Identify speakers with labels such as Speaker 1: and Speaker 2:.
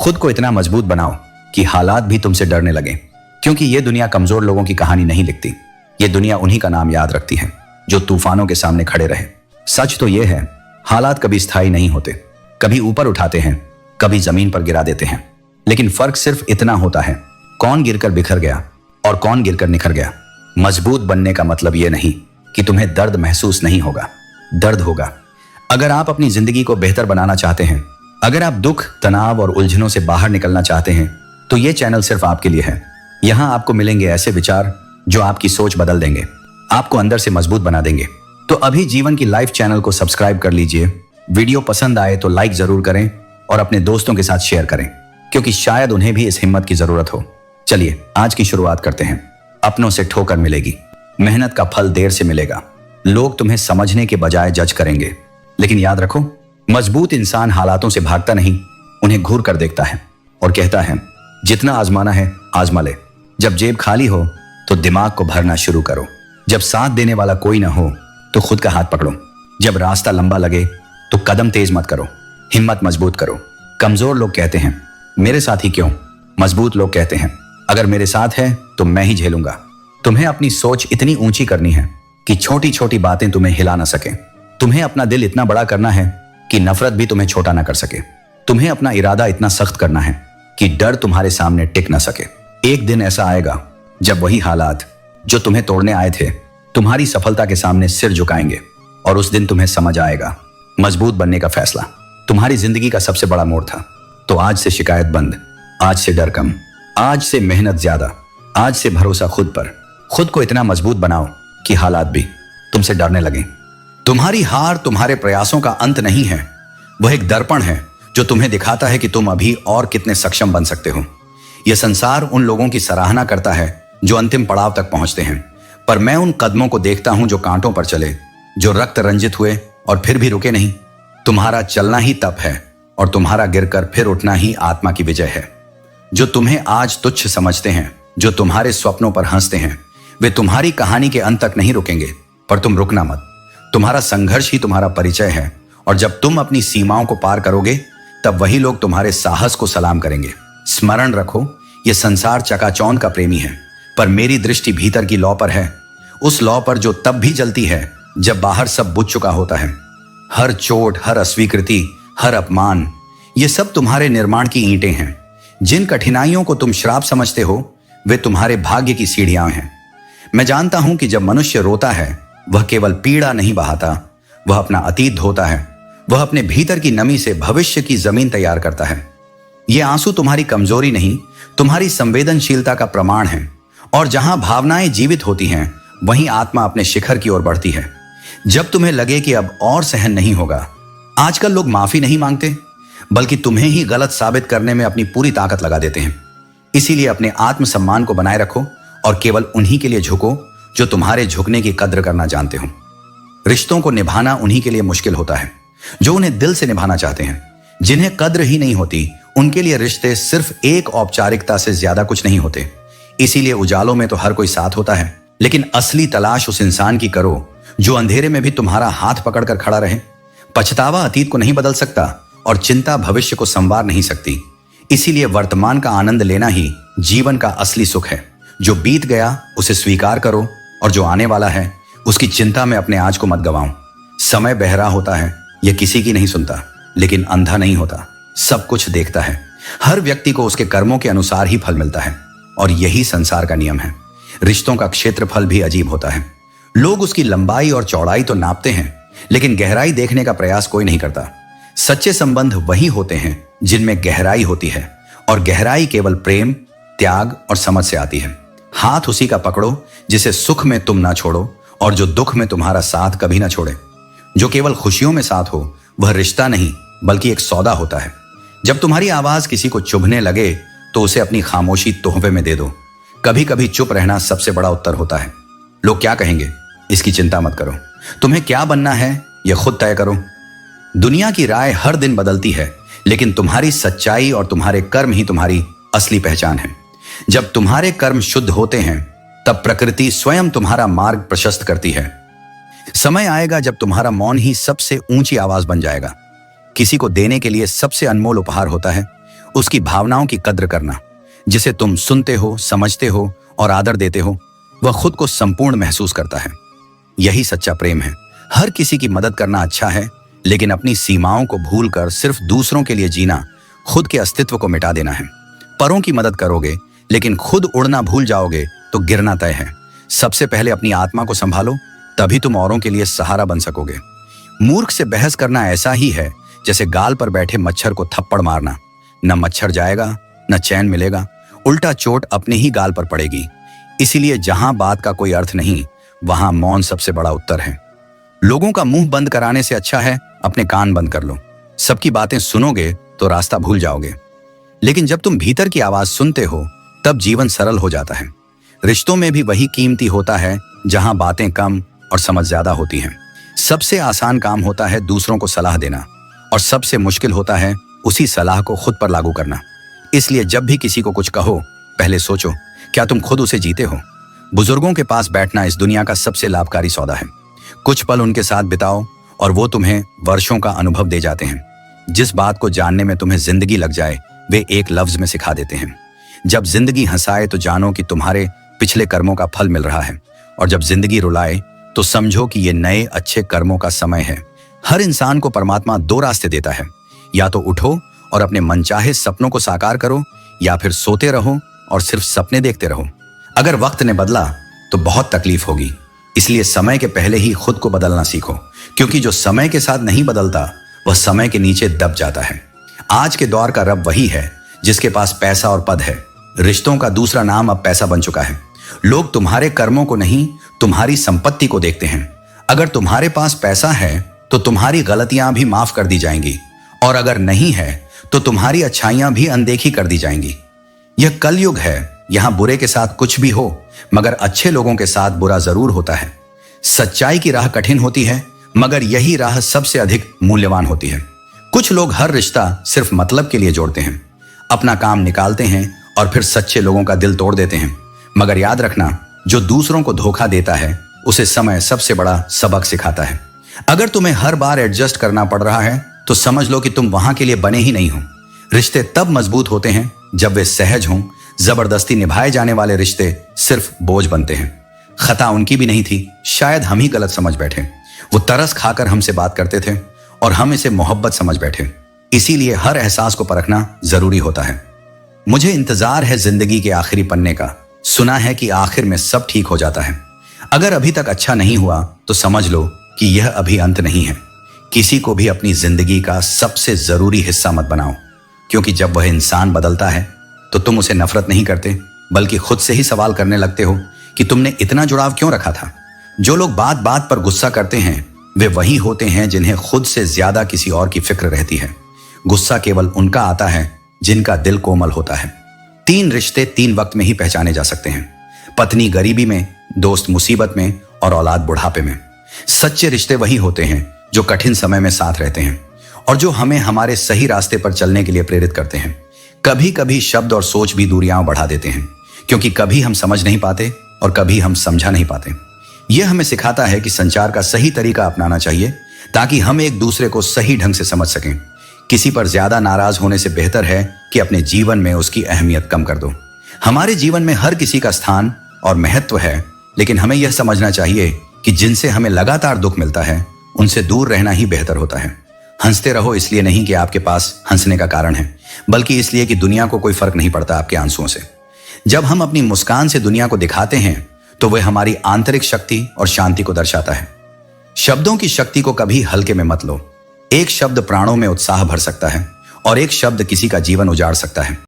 Speaker 1: खुद को इतना मजबूत बनाओ कि हालात भी तुमसे डरने लगे, क्योंकि ये दुनिया कमजोर लोगों की कहानी नहीं लिखती। ये दुनिया उन्हीं का नाम याद रखती है जो तूफानों के सामने खड़े रहे। सच तो ये है, हालात कभी स्थायी नहीं होते। कभी ऊपर उठाते हैं, कभी जमीन पर गिरा देते हैं, लेकिन फर्क सिर्फ इतना होता है, कौन गिरकर बिखर गया और कौन गिरकर निखर गया। मजबूत बनने का मतलब यह नहीं कि तुम्हें दर्द महसूस नहीं होगा, दर्द होगा। अगर आप अपनी जिंदगी को बेहतर बनाना चाहते हैं, अगर आप दुख, तनाव और उलझनों से बाहर निकलना चाहते हैं, तो ये चैनल सिर्फ आपके लिए है। यहां आपको मिलेंगे ऐसे विचार जो आपकी सोच बदल देंगे, आपको अंदर से मजबूत बना देंगे। तो अभी जीवन की लाइफ चैनल को सब्सक्राइब कर लीजिए। वीडियो पसंद आए तो लाइक जरूर करें और अपने दोस्तों के साथ शेयर करें, क्योंकि शायद उन्हें भी इस हिम्मत की जरूरत हो। चलिए आज की शुरुआत करते हैं। अपनों से ठोकर मिलेगी, मेहनत का फल देर से मिलेगा। लोग तुम्हें समझने के बजाय जज करेंगे, लेकिन याद रखो, मजबूत इंसान हालातों से भागता नहीं, उन्हें घूर कर देखता है और कहता है, जितना आजमाना है आजमा ले। जब जेब खाली हो तो दिमाग को भरना शुरू करो। जब साथ देने वाला कोई ना हो तो खुद का हाथ पकड़ो। जब रास्ता लंबा लगे तो कदम तेज मत करो, हिम्मत मजबूत करो। कमजोर लोग कहते हैं, मेरे साथ ही क्यों। मजबूत लोग कहते हैं, अगर मेरे साथ है तो मैं ही झेलूंगा। तुम्हें अपनी सोच इतनी ऊंची करनी है कि छोटी छोटी बातें तुम्हें हिला ना सके। तुम्हें अपना दिल इतना बड़ा करना है कि नफरत भी तुम्हें छोटा ना कर सके। तुम्हें अपना इरादा इतना सख्त करना है कि डर तुम्हारे सामने टिक ना सके। एक दिन ऐसा आएगा जब वही हालात जो तुम्हें तोड़ने आए थे तुम्हारी सफलता के सामने सिर झुकाएंगे, और उस दिन तुम्हें समझ आएगा, मजबूत बनने का फैसला तुम्हारी जिंदगी का सबसे बड़ा मोड़ था। तो आज से शिकायत बंद, आज से डर कम, आज से मेहनत ज्यादा, आज से भरोसा खुद पर। खुद को इतना मजबूत बनाओ कि हालात भी तुमसे डरने लगे। तुम्हारी हार तुम्हारे प्रयासों का अंत नहीं है, वह एक दर्पण है जो तुम्हें दिखाता है कि तुम अभी और कितने सक्षम बन सकते हो। यह संसार उन लोगों की सराहना करता है जो अंतिम पड़ाव तक पहुंचते हैं, पर मैं उन कदमों को देखता हूं जो कांटों पर चले, जो रक्त रंजित हुए और फिर भी रुके नहीं। तुम्हारा चलना ही तप है और तुम्हारा गिरकर फिर उठना ही आत्मा की विजय है। जो तुम्हें आज तुच्छ समझते हैं, जो तुम्हारे स्वप्नों पर हंसते हैं, वे तुम्हारी कहानी के अंत तक नहीं रुकेंगे, पर तुम रुकना मत। तुम्हारा संघर्ष ही तुम्हारा परिचय है, और जब तुम अपनी सीमाओं को पार करोगे तब वही लोग तुम्हारे साहस को सलाम करेंगे। स्मरण रखो, यह संसार चकाचौंध का प्रेमी है, पर मेरी दृष्टि भीतर की लौ पर है, उस लौ पर जो तब भी जलती है जब बाहर सब बुझ चुका होता है। हर चोट, हर अस्वीकृति, हर अपमान, ये सब तुम्हारे निर्माण की ईंटें हैं। जिन कठिनाइयों को तुम श्राप समझते हो वे तुम्हारे भाग्य की सीढ़ियां हैं। मैं जानता हूं कि जब मनुष्य रोता है वह केवल पीड़ा नहीं बहाता, वह अपना अतीत धोता है। वह अपने भीतर की नमी से भविष्य की जमीन तैयार करता है। ये आंसू तुम्हारी कमजोरी नहीं, तुम्हारी संवेदनशीलता का प्रमाण है। और जहां भावनाएं जीवित होती हैं वहीं आत्मा अपने शिखर की ओर बढ़ती है। जब तुम्हें लगे कि अब और सहन नहीं होगा, आजकल लोग माफी नहीं मांगते, बल्कि तुम्हें ही गलत साबित करने में अपनी पूरी ताकत लगा देते हैं। इसीलिए अपने आत्मसम्मान को बनाए रखो और केवल उन्हीं के लिए झुको जो तुम्हारे झुकने की कद्र करना जानते हो। रिश्तों को निभाना उन्हीं के लिए मुश्किल होता है जो उन्हें दिल से निभाना चाहते हैं। जिन्हें कद्र ही नहीं होती उनके लिए रिश्ते सिर्फ एक औपचारिकता से ज्यादा कुछ नहीं होते। इसीलिए उजालों में तो हर कोई साथ होता है, लेकिन असली तलाश उस इंसान की करो जो अंधेरे में भी तुम्हारा हाथ पकड़कर खड़ा रहे। पछतावा अतीत को नहीं बदल सकता और चिंता भविष्य को संवार नहीं सकती। इसीलिए वर्तमान का आनंद लेना ही जीवन का असली सुख है। जो बीत गया उसे स्वीकार करो, और जो आने वाला है उसकी चिंता में अपने आज को मत गवाओ। समय बहरा होता है, यह किसी की नहीं सुनता, लेकिन अंधा नहीं होता, सब कुछ देखता है। हर व्यक्ति को उसके कर्मों के अनुसार ही फल मिलता है, और यही संसार का नियम है। रिश्तों का क्षेत्रफल भी अजीब होता है। लोग उसकी लंबाई और चौड़ाई तो नापते हैं, लेकिन गहराई देखने का प्रयास कोई नहीं करता। सच्चे संबंध वही होते हैं जिनमें गहराई होती है, और गहराई केवल प्रेम, त्याग और समझ से आती है। हाथ उसी का पकड़ो जिसे सुख में तुम ना छोड़ो, और जो दुख में तुम्हारा साथ कभी ना छोड़े। जो केवल खुशियों में साथ हो वह रिश्ता नहीं बल्कि एक सौदा होता है। जब तुम्हारी आवाज किसी को चुभने लगे तो उसे अपनी खामोशी तोहफे में दे दो। कभी कभी चुप रहना सबसे बड़ा उत्तर होता है। लोग क्या कहेंगे इसकी चिंता मत करो, तुम्हें क्या बनना है यह खुद तय करो। दुनिया की राय हर दिन बदलती है, लेकिन तुम्हारी सच्चाई और तुम्हारे कर्म ही तुम्हारी असली पहचान है। जब तुम्हारे कर्म शुद्ध होते हैं तब प्रकृति स्वयं तुम्हारा मार्ग प्रशस्त करती है। समय आएगा जब तुम्हारा मौन ही सबसे ऊंची आवाज बन जाएगा। किसी को देने के लिए सबसे अनमोल उपहार होता है उसकी भावनाओं की कद्र करना। जिसे तुम सुनते हो, समझते हो और आदर देते हो, वह खुद को संपूर्ण महसूस करता है। यही सच्चा प्रेम है। हर किसी की मदद करना अच्छा है, लेकिन अपनी सीमाओं को भूलकर सिर्फ दूसरों के लिए जीना खुद के अस्तित्व को मिटा देना है। परों की मदद करोगे लेकिन खुद उड़ना भूल जाओगे तो गिरना तय है। सबसे पहले अपनी आत्मा को संभालो, तभी तुम औरों के लिए सहारा बन सकोगे। मूर्ख से बहस करना ऐसा ही है जैसे गाल पर बैठे मच्छर को थप्पड़ मारना। न मच्छर जाएगा, न चैन मिलेगा, उल्टा चोट अपने ही गाल पर पड़ेगी। इसीलिए जहां बात का कोई अर्थ नहीं, वहां मौन सबसे बड़ा उत्तर है। लोगों का मुंह बंद कराने से अच्छा है अपने कान बंद कर लो। सबकी बातें सुनोगे तो रास्ता भूल जाओगे, लेकिन जब तुम भीतर की आवाज सुनते हो तब जीवन सरल हो जाता है। रिश्तों में भी वही कीमती होता है जहां बातें कम और समझ ज्यादा होती हैं। सबसे आसान काम होता है दूसरों को सलाह देना, और सबसे मुश्किल होता है उसी सलाह को खुद पर लागू करना। इसलिए जब भी किसी को कुछ कहो, पहले सोचो क्या तुम खुद उसे जीते हो। बुजुर्गों के पास बैठना इस दुनिया का सबसे लाभकारी सौदा है। कुछ पल उनके साथ बिताओ और वो तुम्हें वर्षों का अनुभव दे जाते हैं। जिस बात को जानने में तुम्हें जिंदगी लग जाए, वे एक लफ्ज में सिखा देते हैं। जब जिंदगी हंसाए तो जानो कि तुम्हारे पिछले कर्मों का फल मिल रहा है, और जब जिंदगी रुलाए तो समझो कि ये नए अच्छे कर्मों का समय है। हर इंसान को परमात्मा दो रास्ते देता है, या तो उठो और अपने मनचाहे सपनों को साकार करो, या फिर सोते रहो और सिर्फ सपने देखते रहो। अगर वक्त ने बदला तो बहुत तकलीफ होगी, इसलिए समय के पहले ही खुद को बदलना सीखो, क्योंकि जो समय के साथ नहीं बदलता वह समय के नीचे दब जाता है। आज के दौर का रब वही है जिसके पास पैसा और पद है। रिश्तों का दूसरा नाम अब पैसा बन चुका है। लोग तुम्हारे कर्मों को नहीं, तुम्हारी संपत्ति को देखते हैं। अगर तुम्हारे पास पैसा है तो तुम्हारी गलतियां भी माफ कर दी जाएंगी, और अगर नहीं है तो तुम्हारी अच्छाइयां भी अनदेखी कर दी जाएंगी। यह कलयुग है, यहां बुरे के साथ कुछ भी हो, मगर अच्छे लोगों के साथ बुरा जरूर होता है। सच्चाई की राह कठिन होती है, मगर यही राह सबसे अधिक मूल्यवान होती है। कुछ लोग हर रिश्ता सिर्फ मतलब के लिए जोड़ते हैं, अपना काम निकालते हैं और फिर सच्चे लोगों का दिल तोड़ देते हैं। मगर याद रखना, जो दूसरों को धोखा देता है उसे समय सबसे बड़ा सबक सिखाता है। अगर तुम्हें हर बार एडजस्ट करना पड़ रहा है तो समझ लो कि तुम वहां के लिए बने ही नहीं हो। रिश्ते तब मजबूत होते हैं जब वे सहज हों। जबरदस्ती निभाए जाने वाले रिश्ते सिर्फ बोझ बनते हैं। खता उनकी भी नहीं थी, शायद हम ही गलत समझ बैठे। वो तरस खाकर हमसे बात करते थे और हम इसे मोहब्बत समझ बैठे। इसीलिए हर एहसास को परखना जरूरी होता है। मुझे इंतजार है जिंदगी के आखिरी पन्ने का, सुना है कि आखिर में सब ठीक हो जाता है। अगर अभी तक अच्छा नहीं हुआ तो समझ लो कि यह अभी अंत नहीं है। किसी को भी अपनी जिंदगी का सबसे जरूरी हिस्सा मत बनाओ, क्योंकि जब वह इंसान बदलता है तो तुम उसे नफरत नहीं करते, बल्कि खुद से ही सवाल करने लगते हो कि तुमने इतना जुड़ाव क्यों रखा था। जो लोग बात बात पर गुस्सा करते हैं वे वही होते हैं जिन्हें खुद से ज्यादा किसी और की फिक्र रहती है। गुस्सा केवल उनका आता है जिनका दिल कोमल होता है। 3 रिश्ते 3 वक्त में ही पहचाने जा सकते हैं, पत्नी गरीबी में, दोस्त मुसीबत में और औलाद बुढ़ापे में। सच्चे रिश्ते वही होते हैं जो कठिन समय में साथ रहते हैं और जो हमें हमारे सही रास्ते पर चलने के लिए प्रेरित करते हैं। कभी कभी शब्द और सोच भी दूरियां बढ़ा देते हैं, क्योंकि कभी हम समझ नहीं पाते और कभी हम समझा नहीं पाते। यह हमें सिखाता है कि संचार का सही तरीका अपनाना चाहिए, ताकि हम एक दूसरे को सही ढंग से समझ सकें। किसी पर ज्यादा नाराज होने से बेहतर है कि अपने जीवन में उसकी अहमियत कम कर दो। हमारे जीवन में हर किसी का स्थान और महत्व है, लेकिन हमें यह समझना चाहिए कि जिनसे हमें लगातार दुख मिलता है उनसे दूर रहना ही बेहतर होता है। हंसते रहो इसलिए नहीं कि आपके पास हंसने का कारण है, बल्कि इसलिए कि दुनिया को कोई फर्क नहीं पड़ता आपके आंसुओं से। जब हम अपनी मुस्कान से दुनिया को दिखाते हैं तो वह हमारी आंतरिक शक्ति और शांति को दर्शाता है। शब्दों की शक्ति को कभी हल्के में मत लो। एक शब्द प्राणों में उत्साह भर सकता है और एक शब्द किसी का जीवन उजाड़ सकता है।